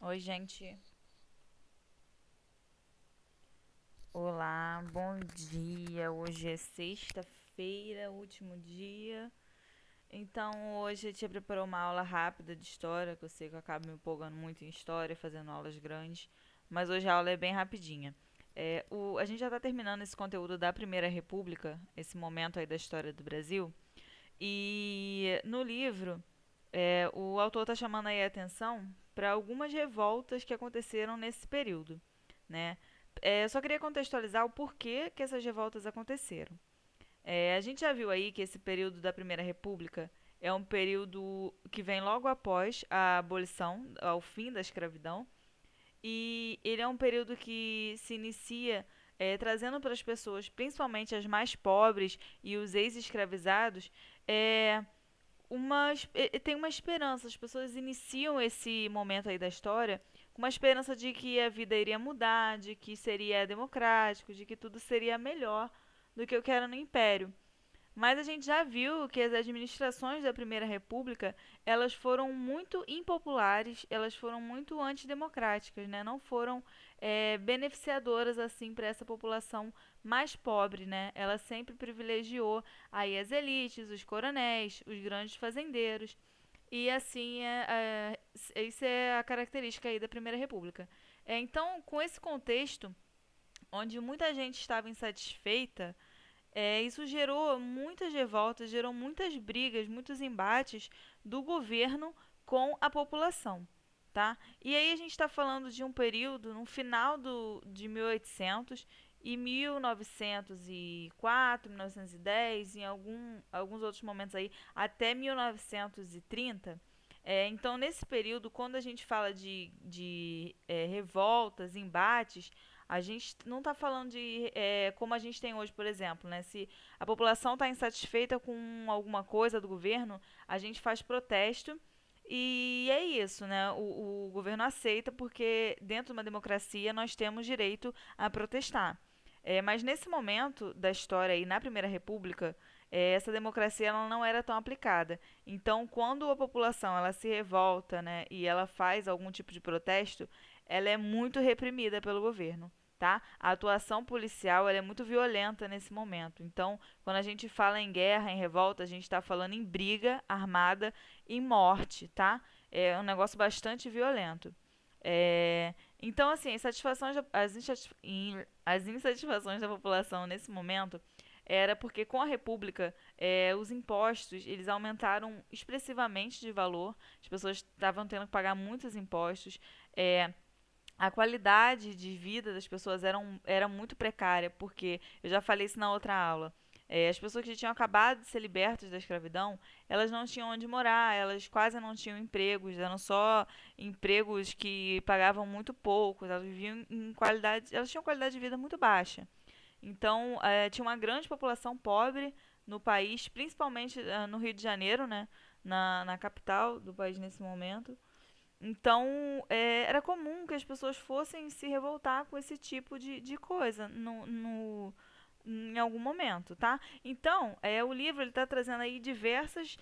Oi, gente. Olá, bom dia. Hoje é sexta-feira, último dia. Então, hoje a tia preparou uma aula rápida de história, que eu sei que eu acabo me empolgando muito em história, fazendo aulas grandes, mas hoje a aula é bem rapidinha. A gente já está terminando esse conteúdo da Primeira República, esse momento aí da história do Brasil, e no livro o autor está chamando aí a atenção para algumas revoltas que aconteceram nesse período, né? Eu só queria contextualizar o porquê que essas revoltas aconteceram. A gente já viu aí que esse período da Primeira República é um período que vem logo após a abolição, ao fim da escravidão, e ele é um período que se inicia trazendo para as pessoas, principalmente as mais pobres e os ex-escravizados, é, tem uma esperança. As pessoas iniciam esse momento aí da história com uma esperança de que a vida iria mudar, de que seria democrático, de que tudo seria melhor do que o que era no Império. Mas a gente já viu que as administrações da Primeira República, elas foram muito impopulares, elas foram muito antidemocráticas, né? Não foram beneficiadoras assim para essa população mais pobre, né? Ela sempre privilegiou aí as elites, os coronéis, os grandes fazendeiros. E assim, isso é a característica aí da Primeira República. Então, com esse contexto, onde muita gente estava insatisfeita, isso gerou muitas revoltas, gerou muitas brigas, muitos embates do governo com a população. Tá? E aí a gente está falando de um período no final de 1800 e 1904, 1910, alguns outros momentos aí, até 1930. Então, nesse período, quando a gente fala de revoltas, embates, a gente não está falando de como a gente tem hoje, por exemplo, né? Se a população está insatisfeita com alguma coisa do governo, a gente faz protesto e é isso, né? O governo aceita porque dentro de uma democracia nós temos direito a protestar. Mas nesse momento da história aí, na Primeira República, essa democracia ela não era tão aplicada. Então, quando a população ela se revolta, né, e ela faz algum tipo de protesto, ela é muito reprimida pelo governo. Tá? A atuação policial ela é muito violenta nesse momento. Então, quando a gente fala em guerra, em revolta, a gente está falando em briga armada, em morte, tá? É um negócio bastante violento. Então, assim, as insatisfações da população nesse momento era porque com a República os impostos eles aumentaram expressivamente de valor, as pessoas estavam tendo que pagar muitos impostos, a qualidade de vida das pessoas era muito precária, porque eu já falei isso na outra aula. As pessoas que tinham acabado de ser libertas da escravidão, elas não tinham onde morar, elas quase não tinham empregos, eram só empregos que pagavam muito pouco, elas viviam em qualidade, elas tinham qualidade de vida muito baixa. Então, tinha uma grande população pobre no país, principalmente no Rio de Janeiro, né, na capital do país nesse momento. Então, era comum que as pessoas fossem se revoltar com esse tipo de coisa em algum momento, tá? Então, o livro ele está trazendo aí diversas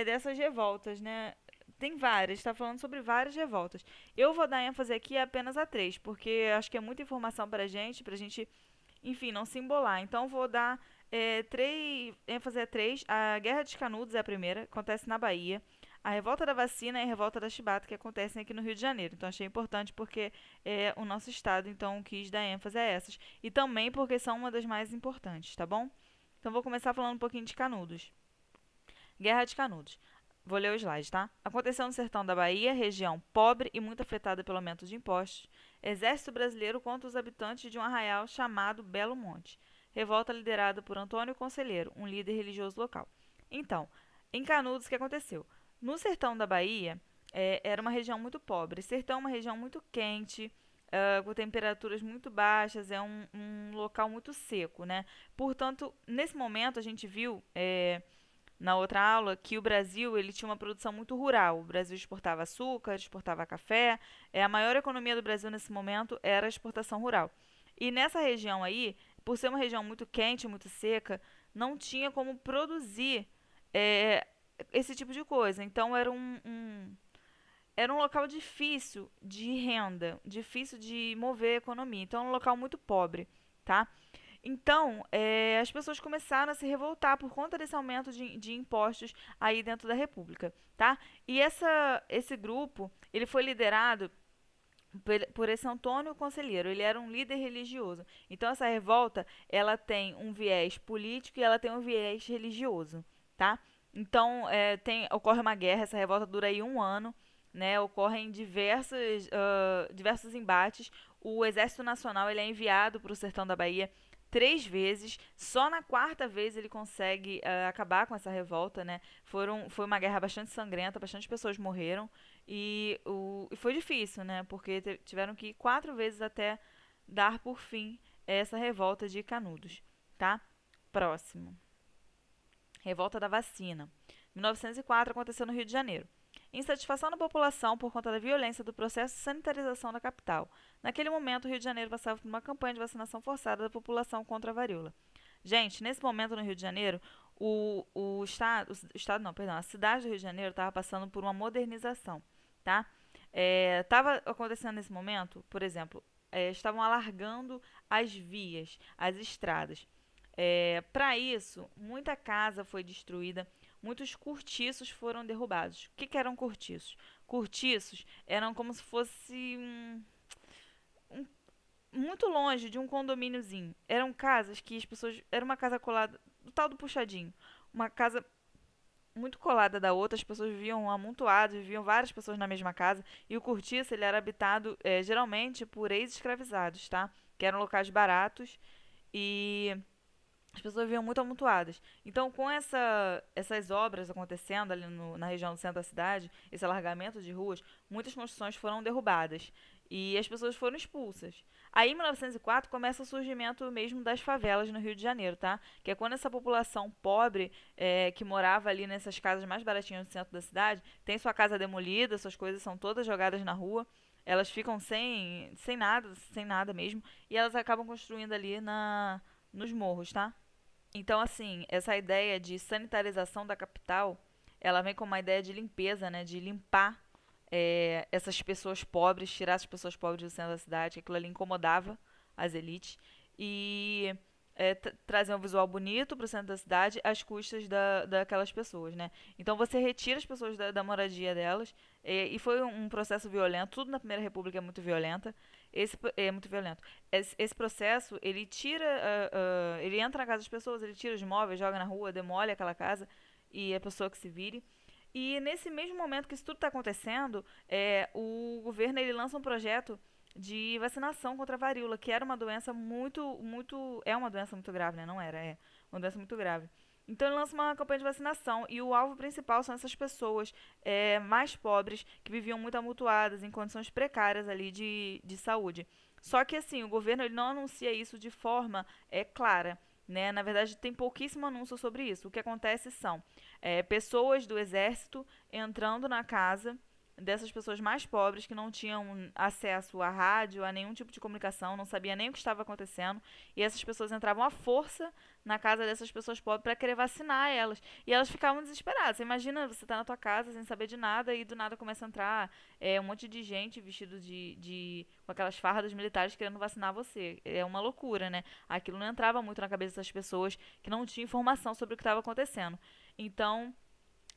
dessas revoltas, né? Tem várias, está falando sobre várias revoltas. Eu vou dar ênfase aqui apenas a três, porque acho que é muita informação pra gente, enfim, não se embolar. Então, vou dar ênfase a três. A Guerra de Canudos é a primeira, acontece na Bahia. A revolta da vacina e a revolta da chibata que acontecem aqui no Rio de Janeiro. Então achei importante porque o nosso estado então quis dar ênfase a essas e também porque são uma das mais importantes, tá bom? Então vou começar falando um pouquinho de Canudos. Guerra de Canudos. Vou ler o slide, tá? Aconteceu no sertão da Bahia, região pobre e muito afetada pelo aumento de impostos. Exército brasileiro contra os habitantes de um arraial chamado Belo Monte. Revolta liderada por Antônio Conselheiro, um líder religioso local. Então, em Canudos, o que aconteceu? No sertão da Bahia, era uma região muito pobre. Sertão é uma região muito quente, com temperaturas muito baixas, é um local muito seco, né? Portanto, nesse momento a gente viu na outra aula que o Brasil ele tinha uma produção muito rural. O Brasil exportava açúcar, exportava café. A maior economia do Brasil nesse momento era a exportação rural. E nessa região aí, por ser uma região muito quente, muito seca, não tinha como produzir é, esse tipo de coisa. Então era era um local difícil de renda, difícil de mover a economia. Então, é um local muito pobre, tá? Então, as pessoas começaram a se revoltar por conta desse aumento de impostos aí dentro da República, tá? E esse grupo, ele foi liderado por esse Antônio Conselheiro. Ele era um líder religioso. Então, essa revolta, ela tem um viés político e ela tem um viés religioso, tá? Então, ocorre uma guerra, essa revolta dura aí um ano, né? Ocorrem diversos embates. O Exército Nacional ele é enviado para o sertão da Bahia 3 vezes. Só na quarta vez ele consegue acabar com essa revolta, né? Foi uma guerra bastante sangrenta, bastante pessoas morreram. E foi difícil, né? Porque tiveram que ir 4 vezes até dar por fim essa revolta de Canudos, tá? Próximo. Revolta da vacina. 1904 aconteceu no Rio de Janeiro. Insatisfação da população por conta da violência do processo de sanitarização da capital. Naquele momento, o Rio de Janeiro passava por uma campanha de vacinação forçada da população contra a varíola. Gente, nesse momento no Rio de Janeiro, a cidade do Rio de Janeiro estava passando por uma modernização, tá? Estava acontecendo nesse momento, por exemplo, estavam alargando as vias, as estradas. Para isso, muita casa foi destruída, muitos cortiços foram derrubados. O que eram cortiços? Cortiços eram como se fosse um- muito longe de um condomíniozinho. Eram casas que as pessoas. Era uma casa colada, o tal do puxadinho. Uma casa muito colada da outra, as pessoas viviam amontoadas, viviam várias pessoas na mesma casa. E o cortiço ele era habitado geralmente por ex-escravizados, tá? Que eram locais baratos e as pessoas viviam muito amontoadas. Então, com essas obras acontecendo ali na região do centro da cidade, esse alargamento de ruas, muitas construções foram derrubadas e as pessoas foram expulsas. Aí, em 1904, começa o surgimento mesmo das favelas no Rio de Janeiro, tá? Que é quando essa população pobre que morava ali nessas casas mais baratinhas do centro da cidade tem sua casa demolida, suas coisas são todas jogadas na rua. Elas ficam sem nada mesmo, e elas acabam construindo ali nos morros, tá? Então, assim, essa ideia de sanitarização da capital, ela vem com uma ideia de limpeza, né? De limpar essas pessoas pobres, tirar as pessoas pobres do centro da cidade, que aquilo ali incomodava as elites, e trazer um visual bonito para o centro da cidade às custas daquelas pessoas, né? Então você retira as pessoas da moradia delas, e foi um processo violento, tudo na Primeira República é muito violenta, é muito violento. Esse processo, ele tira, ele entra na casa das pessoas, ele tira os móveis, joga na rua, demole aquela casa, e a pessoa que se vire. E nesse mesmo momento que isso tudo está acontecendo, o governo ele lança um projeto de vacinação contra a varíola, que era uma doença é uma doença muito grave, né? Não era, é uma doença muito grave. Então ele lança uma campanha de vacinação e o alvo principal são essas pessoas mais pobres que viviam muito amontoadas em condições precárias ali de saúde. Só que assim, o governo ele não anuncia isso de forma clara. Né? Na verdade, tem pouquíssimo anúncio sobre isso. O que acontece são pessoas do exército entrando na casa dessas pessoas mais pobres que não tinham acesso à rádio, a nenhum tipo de comunicação, não sabia nem o que estava acontecendo, e essas pessoas entravam à força na casa dessas pessoas pobres para querer vacinar elas, e elas ficavam desesperadas. Você imagina, você tá na tua casa sem saber de nada e do nada começa a entrar um monte de gente vestido com aquelas fardas militares querendo vacinar você. É uma loucura, né? Aquilo não entrava muito na cabeça das pessoas que não tinham informação sobre o que estava acontecendo. Então,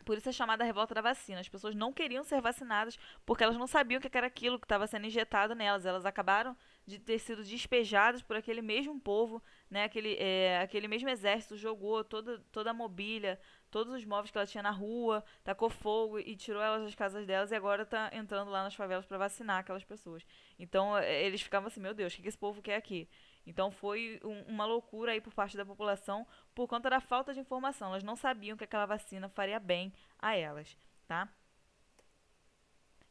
por isso é chamada a revolta da vacina. As pessoas não queriam ser vacinadas porque elas não sabiam o que era aquilo que estava sendo injetado nelas. Elas acabaram de ter sido despejadas por aquele mesmo povo, né? Aquele mesmo exército jogou toda a mobília, todos os móveis que ela tinha na rua, tacou fogo e tirou elas das casas delas e agora está entrando lá nas favelas para vacinar aquelas pessoas. Então eles ficavam assim, meu Deus, o que esse povo quer aqui? Então foi uma loucura aí por parte da população por conta da falta de informação. Elas não sabiam que aquela vacina faria bem a elas, tá?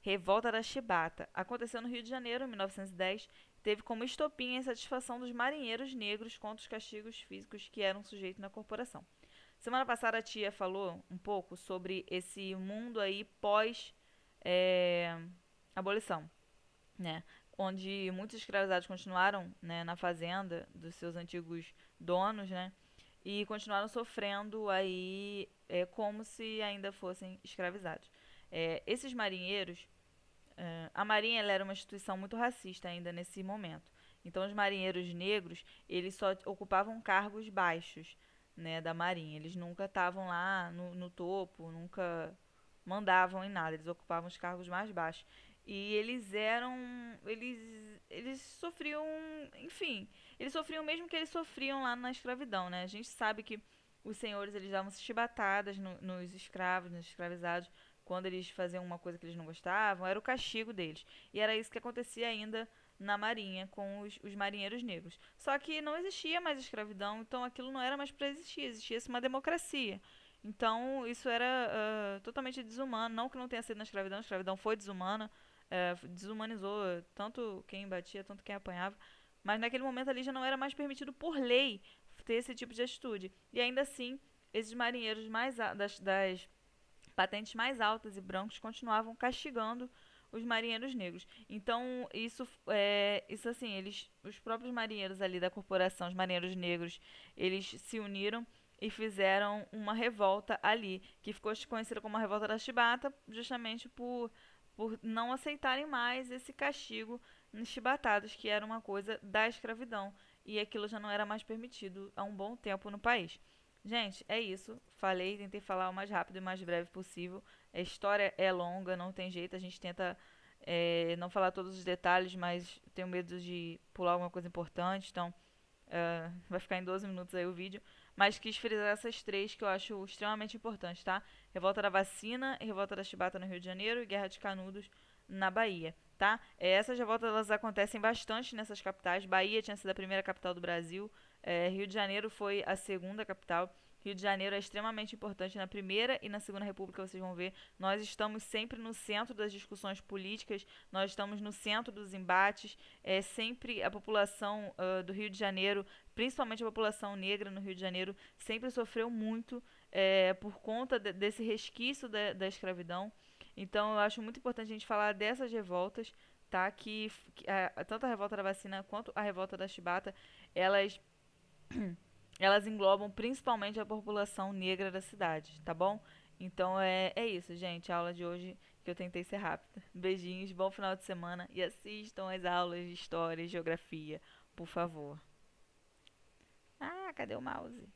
Revolta da Chibata. Aconteceu no Rio de Janeiro, em 1910. Teve como estopim a insatisfação dos marinheiros negros contra os castigos físicos que eram sujeitos na corporação. Semana passada a tia falou um pouco sobre esse mundo aí pós abolição, né? Onde muitos escravizados continuaram, né, na fazenda dos seus antigos donos, né? E continuaram sofrendo aí como se ainda fossem escravizados. Esses marinheiros, A Marinha ela era uma instituição muito racista ainda nesse momento. Então, os marinheiros negros, eles só ocupavam cargos baixos, né, da Marinha. Eles nunca estavam lá no topo, nunca mandavam em nada. Eles ocupavam os cargos mais baixos. E eles eram. Eles sofriam. Enfim, eles sofriam o mesmo que eles sofriam lá na escravidão, né? A gente sabe que os senhores eles davam chibatadas nos escravos, nos escravizados, quando eles faziam uma coisa que eles não gostavam, era o castigo deles. E era isso que acontecia ainda na marinha com os marinheiros negros. Só que não existia mais escravidão, então aquilo não era mais para existir, existia uma democracia. Então isso era totalmente desumano, não que não tenha sido na escravidão, a escravidão foi desumana, desumanizou tanto quem batia, tanto quem apanhava, mas naquele momento ali já não era mais permitido por lei ter esse tipo de atitude. E ainda assim, esses marinheiros das patentes mais altas e brancos continuavam castigando os marinheiros negros. Então, isso assim, os próprios marinheiros ali da corporação, os marinheiros negros, eles se uniram e fizeram uma revolta ali, que ficou conhecida como a Revolta da Chibata, justamente por não aceitarem mais esse castigo nos chibatados, que era uma coisa da escravidão, e aquilo já não era mais permitido há um bom tempo no país. Gente, é isso. Falei, tentei falar o mais rápido e mais breve possível. A história é longa, não tem jeito. A gente tenta não falar todos os detalhes, mas tenho medo de pular alguma coisa importante. Então, vai ficar em 12 minutos aí o vídeo. Mas quis frisar essas três que eu acho extremamente importantes, tá? Revolta da Vacina, Revolta da Chibata no Rio de Janeiro e Guerra de Canudos na Bahia, tá? Essas revoltas elas acontecem bastante nessas capitais. Bahia tinha sido a primeira capital do Brasil. Rio de Janeiro foi a segunda capital. Rio de Janeiro é extremamente importante na Primeira e na Segunda República, vocês vão ver. Nós estamos sempre no centro das discussões políticas, nós estamos no centro dos embates. Sempre a população do Rio de Janeiro, principalmente a população negra no Rio de Janeiro, sempre sofreu muito por conta desse resquício da escravidão. Então eu acho muito importante a gente falar dessas revoltas, tá? Tanto a revolta da vacina quanto a revolta da chibata, elas elas englobam principalmente a população negra da cidade, tá bom? Então é isso, gente. A aula de hoje que eu tentei ser rápida. Beijinhos, bom final de semana e assistam as aulas de história e geografia, por favor. Ah, cadê o mouse?